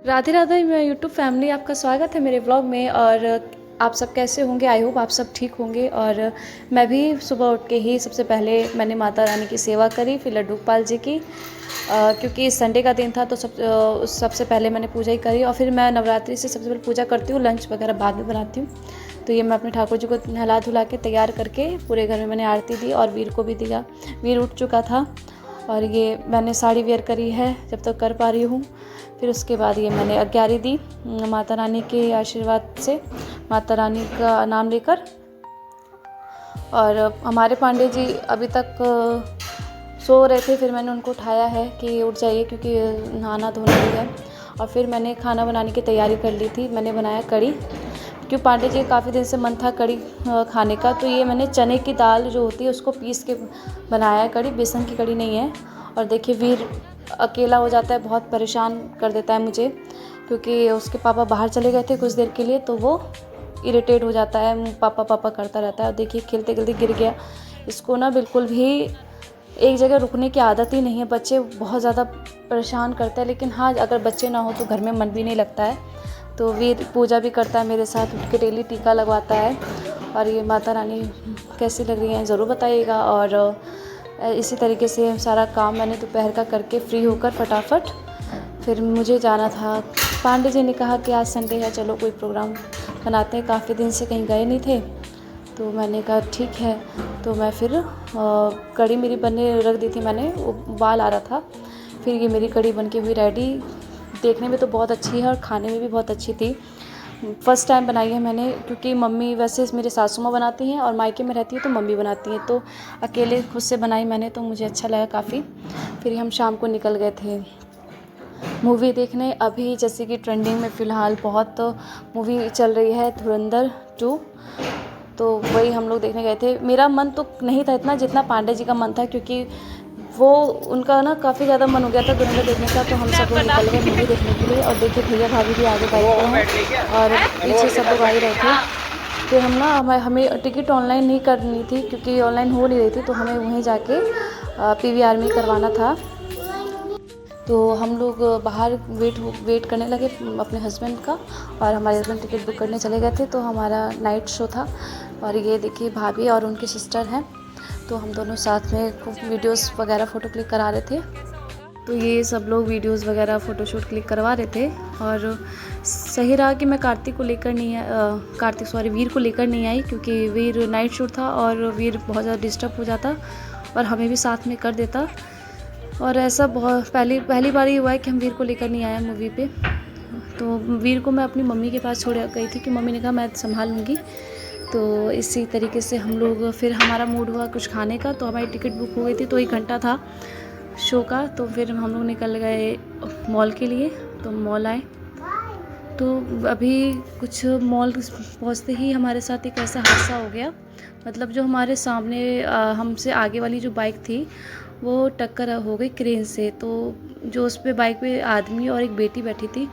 राधे राधे, मैं YouTube family, आपका स्वागत है मेरे ब्लॉग में। और आप सब कैसे होंगे? आई होप आप सब ठीक होंगे। और मैं भी सुबह उठ के ही सबसे पहले मैंने माता रानी की सेवा करी, फिर लड्डू गोपाल जी की, क्योंकि संडे का दिन था तो सबसे पहले मैंने पूजा ही करी। और फिर मैं नवरात्रि से सबसे पहले पूजा करती हूँ, लंच वगैरह बाद में बनाती हूँ। तो ये मैं अपने ठाकुर जी को नहला धुला के तैयार करके पूरे घर में मैंने आरती दी और वीर को भी दिया। वीर उठ चुका था और ये मैंने साड़ी वेयर करी है जब तक कर पा रही हूँ। फिर उसके बाद ये मैंने आज्ञारी दी माता रानी के आशीर्वाद से, माता रानी का नाम लेकर। और हमारे पांडे जी अभी तक सो रहे थे, फिर मैंने उनको उठाया है कि उठ जाइए क्योंकि नहाना धोना भी है। और फिर मैंने खाना बनाने की तैयारी कर ली थी। मैंने बनाया कढ़ी, क्योंकि पांडे जी काफ़ी दिन से मन था कढ़ी खाने का। तो ये मैंने चने की दाल जो होती है उसको पीस के बनाया है कढ़ी, बेसन की कढ़ी नहीं है। और देखिए वीर अकेला हो जाता है, बहुत परेशान कर देता है मुझे, क्योंकि उसके पापा बाहर चले गए थे कुछ देर के लिए, तो वो इरिटेट हो जाता है, पापा पापा करता रहता है। और देखिए खेलते खेलते गिर गया। इसको ना बिल्कुल भी एक जगह रुकने की आदत ही नहीं है। बच्चे बहुत ज़्यादा परेशान करते हैं, लेकिन हाँ अगर बच्चे ना हो तो घर में मन भी नहीं लगता है। तो वीर पूजा भी करता है मेरे साथ, उठ के डेली टीका लगवाता है। और ये माता रानी कैसी लग रही हैं ज़रूर बताइएगा। और इसी तरीके से सारा काम मैंने दोपहर का करके फ्री होकर फटाफट फिर मुझे जाना था। पांडे जी ने कहा कि आज संडे है, चलो कोई प्रोग्राम बनाते हैं, काफ़ी दिन से कहीं गए नहीं थे। तो मैंने कहा ठीक है। तो मैं फिर कढ़ी मेरी बनने रख दी थी, मैंने उबाल आ रहा था। फिर ये मेरी कढ़ी बन के हुई रेडी। देखने में तो बहुत अच्छी है और खाने में भी बहुत अच्छी थी। फ़र्स्ट टाइम बनाई है मैंने, क्योंकि मम्मी वैसे मेरे सासू माँ बनाती हैं और मायके में रहती है तो मम्मी बनाती हैं। तो अकेले खुद से बनाई मैंने, तो मुझे अच्छा लगा काफ़ी। फिर हम शाम को निकल गए थे मूवी देखने। अभी जैसे कि ट्रेंडिंग में फ़िलहाल बहुत मूवी चल रही है धुरंधर 2, तो वही हम लोग देखने गए थे। मेरा मन तो नहीं था इतना जितना पांडे जी का मन था, क्योंकि वो उनका ना काफ़ी ज़्यादा मन हो गया था धुरंधर देखने का। तो हम सब लोग निकल गए मूवी देखने के लिए। और देखिए भैया भाभी भी आगे बाइक पे हैं और पीछे सब लोग आ ही रहे थे। फिर हम ना हमें टिकट ऑनलाइन नहीं करनी थी, क्योंकि ऑनलाइन हो नहीं रही थी, तो हमें वहीं जाके PVR में करवाना था। तो हम लोग बाहर वेट करने लगे अपने हस्बैंड का, और हमारे हस्बैंड टिकट बुक करने चले गए थे। तो हमारा नाइट शो था। और ये देखिए भाभी और उनकी सिस्टर हैं, तो हम दोनों साथ में खूब वीडियोस वगैरह फ़ोटो क्लिक करा रहे थे। तो ये सब लोग वीडियोस वगैरह फ़ोटोशूट क्लिक करवा रहे थे। और सही रहा कि मैं वीर को लेकर नहीं आई, क्योंकि वीर नाइट शूट था और वीर बहुत ज़्यादा डिस्टर्ब हो जाता और हमें भी साथ में कर देता। और ऐसा बहुत पहली बार ही हुआ है कि हम वीर को लेकर नहीं आया मूवी पे। तो वीर को मैं अपनी मम्मी के पास छोड़ गई थी कि मम्मी ने कहा मैं संभाल लूँगी। तो इसी तरीके से हम लोग, फिर हमारा मूड हुआ कुछ खाने का, तो हमारी टिकट बुक हो गई थी, तो 1 घंटा था शो का। तो फिर हम लोग निकल गए मॉल के लिए। तो मॉल आए, तो अभी कुछ मॉल पहुँचते ही हमारे साथ एक ऐसा हादसा हो गया। मतलब जो हमारे सामने हमसे आगे वाली जो बाइक थी वो टक्कर हो गई क्रेन से। तो जो उस पे बाइक पे आदमी और एक बेटी बैठी थी,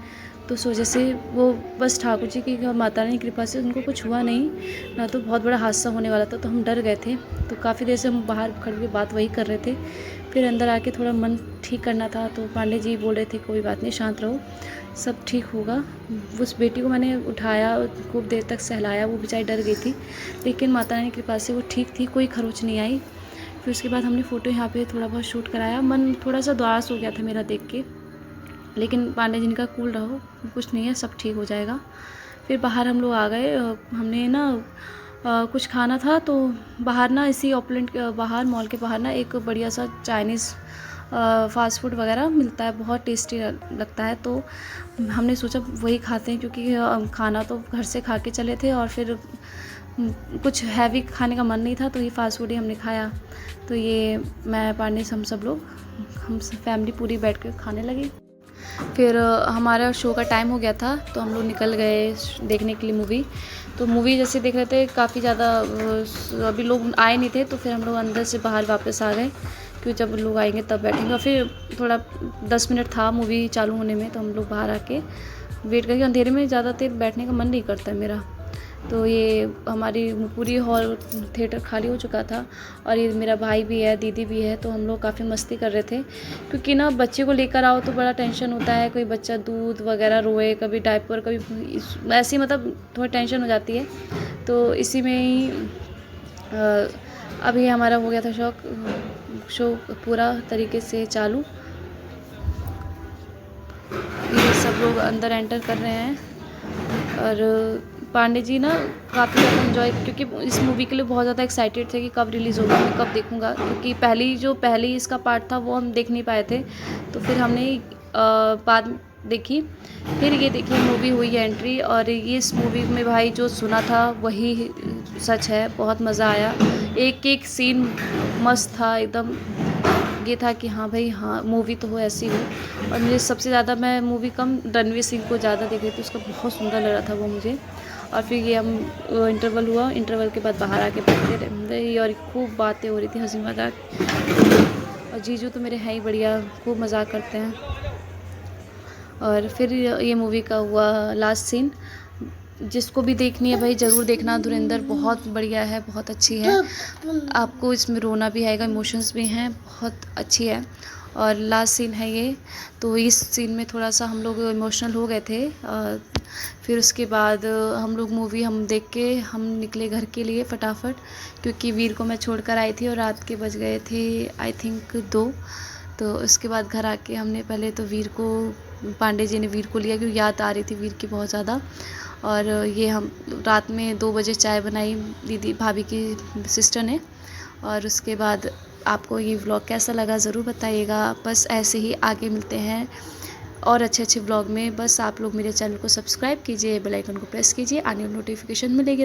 तो उस वजह से वो बस ठाकुर जी की माता रानी की कृपा से उनको कुछ हुआ नहीं, ना तो बहुत बड़ा हादसा होने वाला था। तो हम डर गए थे। तो काफ़ी देर से हम बाहर खड़े के बात वही कर रहे थे। फिर अंदर आके थोड़ा मन ठीक करना था, तो पांडे जी बोल रहे थे कोई बात नहीं, शांत रहो, सब ठीक होगा। उस बेटी को मैंने उठाया, खूब देर तक सहलाया, वो बेचारी डर गई थी, लेकिन माता रानी की कृपा से वो ठीक थी, कोई खरोच नहीं आई। फिर उसके बाद हमने फ़ोटो यहाँ पे थोड़ा बहुत शूट कराया। मन थोड़ा सा उदास हो गया था मेरा देख के, लेकिन पांडे जी का कूल रहो, कुछ नहीं है, सब ठीक हो जाएगा। फिर बाहर हम लोग आ गए। हमने ना कुछ खाना था, तो बाहर ना इसी ओपलैंड के बाहर, मॉल के बाहर ना एक बढ़िया सा चाइनीज़ फ़ास्ट फूड वगैरह मिलता है, बहुत टेस्टी लगता है। तो हमने सोचा वही खाते हैं, क्योंकि खाना तो घर से खा के चले थे और फिर कुछ हैवी खाने का मन नहीं था, तो ये फ़ास्ट फूड ही हमने खाया। तो ये मैं पांडे हम सब लोग, हम फैमिली पूरी बैठ कर खाने लगी। फिर हमारा शो का टाइम हो गया था, तो हम लोग निकल गए देखने के लिए मूवी। तो मूवी जैसे देख रहे थे, काफ़ी ज़्यादा अभी लोग आए नहीं थे, तो फिर हम लोग अंदर से बाहर वापस आ गए, क्योंकि जब लोग आएंगे तब बैठेंगे। और फिर थोड़ा 10 मिनट था मूवी चालू होने में, तो हम लोग बाहर आके वेट करके, अंधेरे में ज़्यादा देर बैठने का मन नहीं करता है मेरा, तो ये हमारी पूरी हॉल थिएटर खाली हो चुका था और ये मेरा भाई भी है, दीदी भी है, तो हम लोग काफ़ी मस्ती कर रहे थे क्योंकि ना बच्चे को लेकर आओ तो बड़ा टेंशन होता है, कोई बच्चा दूध वगैरह रोए, कभी डायपर, कभी ऐसी मतलब थोड़ी टेंशन हो जाती है। तो इसी में ही अभी हमारा हो गया था शो पूरा तरीके से चालू। ये सब लोग अंदर एंटर कर रहे हैं और पांडे जी ना काफ़ी ज़्यादा इन्जॉय, क्योंकि इस मूवी के लिए बहुत ज़्यादा एक्साइटेड थे कि कब रिलीज़ होगा, मैं कब देखूंगा, क्योंकि पहली इसका पार्ट था वो हम देख नहीं पाए थे, तो फिर हमने बाद में देखी, फिर ये देखिए मूवी हुई है एंट्री, और ये इस मूवी में भाई जो सुना था वही सच है, बहुत मज़ा आया, एक एक सीन मस्त था एकदम। ये था कि हाँ भाई हाँ मूवी तो हो ऐसी हो। और मुझे सबसे ज़्यादा, मैं मूवी कम रणवीर सिंह को ज़्यादा देख रही थी, उसका बहुत सुंदर लग रहा था वो मुझे। और फिर ये हम इंटरवल हुआ, इंटरवल के बाद बाहर आके बैठते रहे और खूब बातें हो रही थी, हंसी मजाक। और जीजू तो मेरे हैं ही बढ़िया, खूब मजाक करते हैं। और फिर ये मूवी का हुआ लास्ट सीन, जिसको भी देखनी है भाई ज़रूर देखना, धुरंधर बहुत बढ़िया है, बहुत अच्छी है, आपको इसमें रोना भी आएगा, इमोशंस भी हैं, बहुत अच्छी है। और लास्ट सीन है ये, तो इस सीन में थोड़ा सा हम लोग इमोशनल हो गए थे। फिर उसके बाद हम देख के हम निकले घर के लिए फटाफट, क्योंकि वीर को मैं छोड़कर आई थी और रात के बज गए थे आई थिंक 2। तो उसके बाद घर आके हमने पहले तो पांडे जी ने वीर को लिया, क्योंकि याद आ रही थी वीर की बहुत ज़्यादा। और ये हम रात में 2 बजे चाय बनाई दीदी भाभी की सिस्टर ने। और उसके बाद आपको ये व्लॉग कैसा लगा ज़रूर बताइएगा। बस ऐसे ही आगे मिलते हैं और अच्छे अच्छे व्लॉग में। बस आप लोग मेरे चैनल को सब्सक्राइब कीजिए, बेल आइकन को प्रेस कीजिए, आने वाली नोटिफिकेशन मिलेगी।